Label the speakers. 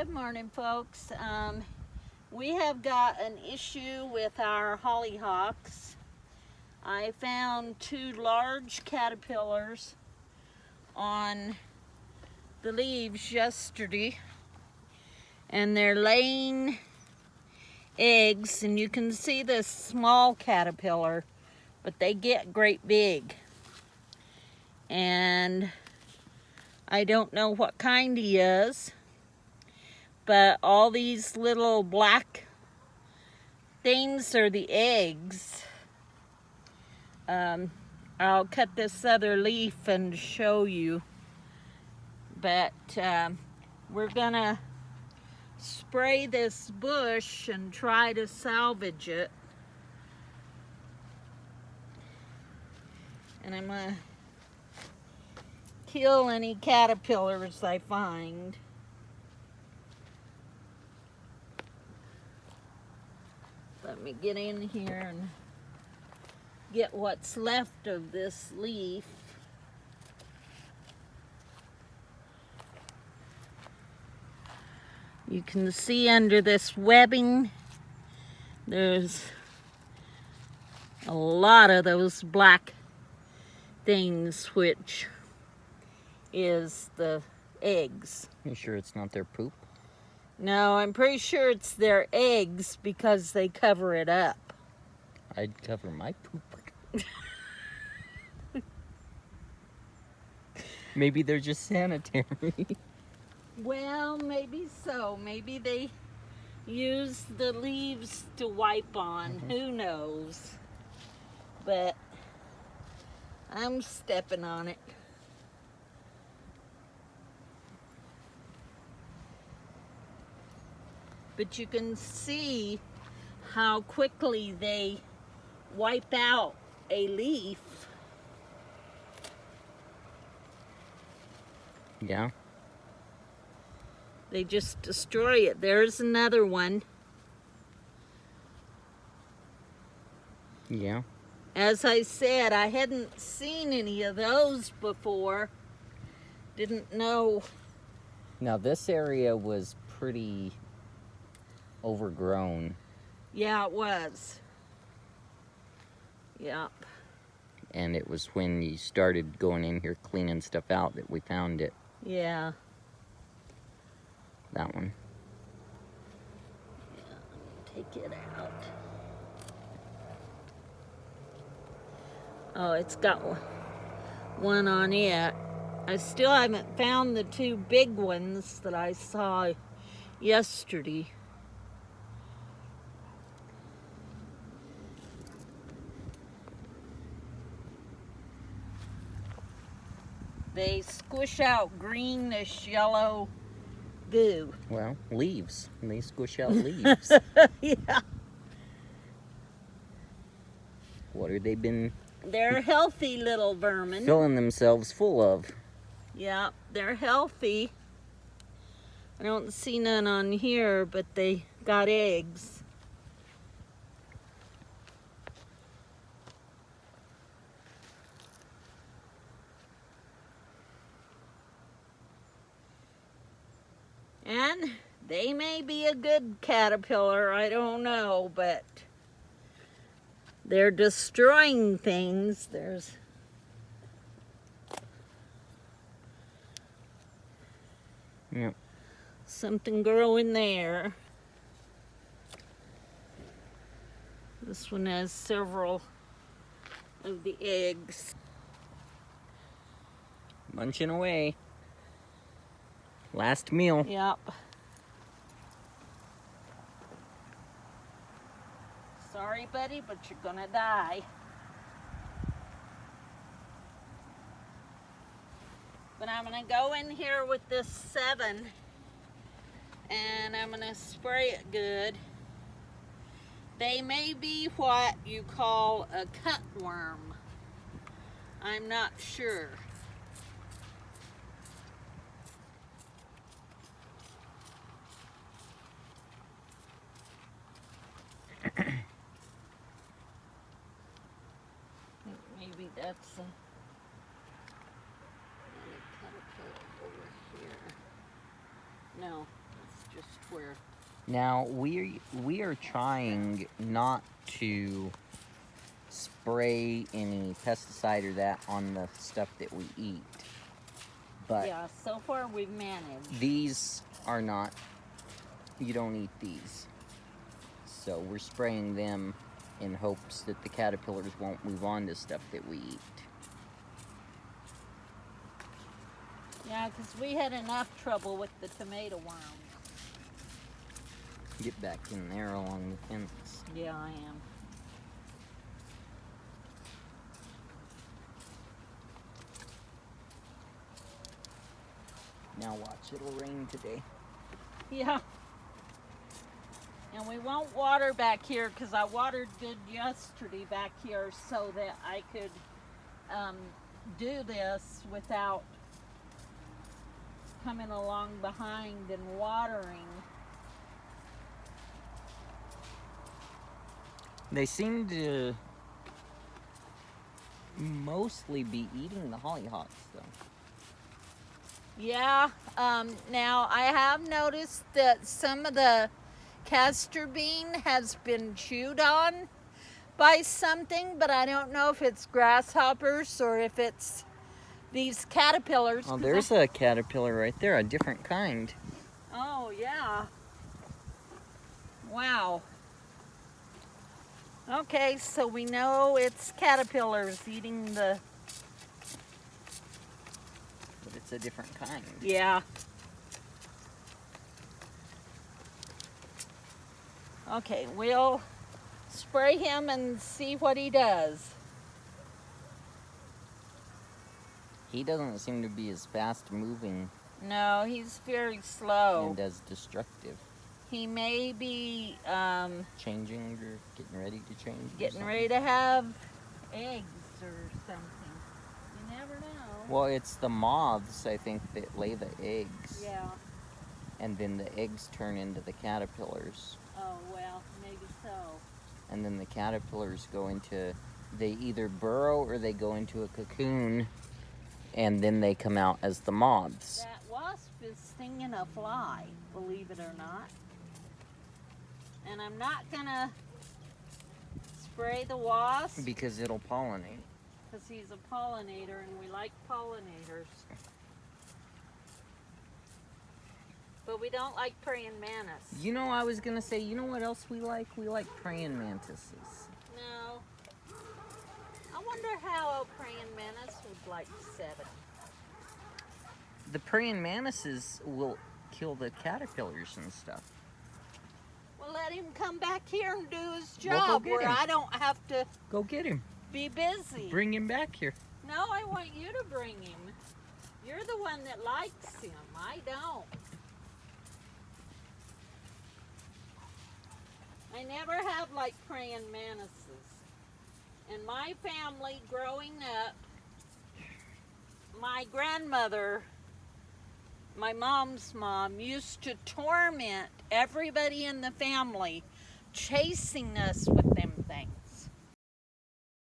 Speaker 1: Good morning, folks. We have got an issue with our hollyhocks. I found two large caterpillars on the leaves yesterday, and they're laying eggs, and you can see this small caterpillar, but they get great big. And I don't know what kind he is, but all these little black things are the eggs. I'll cut this other leaf and show you, but we're gonna spray this bush and try to salvage it. And I'm gonna kill any caterpillars I find. Let me get in here and get what's left of this leaf. You can see under this webbing, there's a lot of those black things, which is the eggs.
Speaker 2: You sure it's not their poop?
Speaker 1: No, I'm pretty sure it's their eggs because they cover it up.
Speaker 2: I'd cover my poop. Maybe they're just sanitary.
Speaker 1: Well, maybe so. Maybe they use the leaves to wipe on. Who knows? But I'm stepping on it. But you can see how quickly they wipe out a leaf.
Speaker 2: Yeah.
Speaker 1: They just destroy it. There's another one.
Speaker 2: Yeah.
Speaker 1: As I said, I hadn't seen any of those before. Didn't know.
Speaker 2: Now this area was pretty overgrown.
Speaker 1: Yeah, it was. Yep.
Speaker 2: And it was when you started going in here cleaning stuff out that we found it.
Speaker 1: Yeah.
Speaker 2: That one.
Speaker 1: Yeah, take it out. Oh, it's got one on it. I still haven't found the two big ones that I saw yesterday. They squish out greenish yellow goo.
Speaker 2: Well, leaves. They squish out leaves.
Speaker 1: Yeah.
Speaker 2: What have they been
Speaker 1: They're healthy little vermin.
Speaker 2: filling themselves full of?
Speaker 1: Yeah, they're healthy. I don't see none on here, but they got eggs. And they may be a good caterpillar, I don't know, but they're destroying things. There's
Speaker 2: Yep.
Speaker 1: something growing there. This one has several of the eggs.
Speaker 2: Munching away. Last meal.
Speaker 1: Yep. Sorry, buddy, but you're gonna die. But I'm gonna go in here with this 7 and I'm gonna spray it good. They may be what you call a cutworm. I'm not sure. Maybe that's a caterpillar over here. No, let's just where.
Speaker 2: Now we are trying not to spray any pesticide or that on the stuff that we eat. But
Speaker 1: Yeah, so far we've managed.
Speaker 2: these are not, you don't eat these. So we're spraying them in hopes that the caterpillars won't move on to stuff that we eat.
Speaker 1: Yeah, because we had enough trouble with the tomato worms.
Speaker 2: Get back in there along the fence.
Speaker 1: Yeah, I am.
Speaker 2: Now watch, it'll rain today.
Speaker 1: Yeah. And we won't water back here because I watered good yesterday back here so that I could do this without coming along behind and watering.
Speaker 2: They seem to mostly be eating the hollyhocks, though.
Speaker 1: Yeah, now I have noticed that some of the castor bean has been chewed on by something, but I don't know if it's grasshoppers or if it's these caterpillars.
Speaker 2: Oh, there's a caterpillar right there, a different kind.
Speaker 1: Oh, yeah. Wow. Okay, so we know it's caterpillars eating the...
Speaker 2: But it's a different kind.
Speaker 1: Yeah. Okay, we'll spray him and see what he does.
Speaker 2: He doesn't seem to be as fast moving
Speaker 1: No, he's very slow.
Speaker 2: and as destructive.
Speaker 1: He may be
Speaker 2: Changing or getting ready to change. or
Speaker 1: getting
Speaker 2: something.
Speaker 1: ready to have eggs or something. You never know.
Speaker 2: Well, it's the moths, I think, that lay the eggs.
Speaker 1: Yeah.
Speaker 2: And then the eggs turn into the caterpillars.
Speaker 1: Oh, well, maybe so.
Speaker 2: And then the caterpillars go into, they either burrow or they go into a cocoon. And then they come out as the moths.
Speaker 1: That wasp is stinging a fly, believe it or not. And I'm not gonna spray the wasp
Speaker 2: Because it'll pollinate.
Speaker 1: because he's a pollinator and we like pollinators. But we don't like praying mantis.
Speaker 2: You know, I was going to say, you know what else we like? We like praying mantises.
Speaker 1: No. I wonder how a praying mantis would like 7.
Speaker 2: The praying mantises will kill the caterpillars and stuff.
Speaker 1: Well, let him come back here and do his
Speaker 2: Well, go
Speaker 1: job
Speaker 2: get
Speaker 1: where
Speaker 2: him.
Speaker 1: I don't have to
Speaker 2: Go get him.
Speaker 1: be busy.
Speaker 2: Bring him back here.
Speaker 1: No, I want you to bring him. You're the one that likes him. I don't. I never have liked praying mantises. In my family growing up, my grandmother, my mom's mom, used to torment everybody in the family, chasing us with them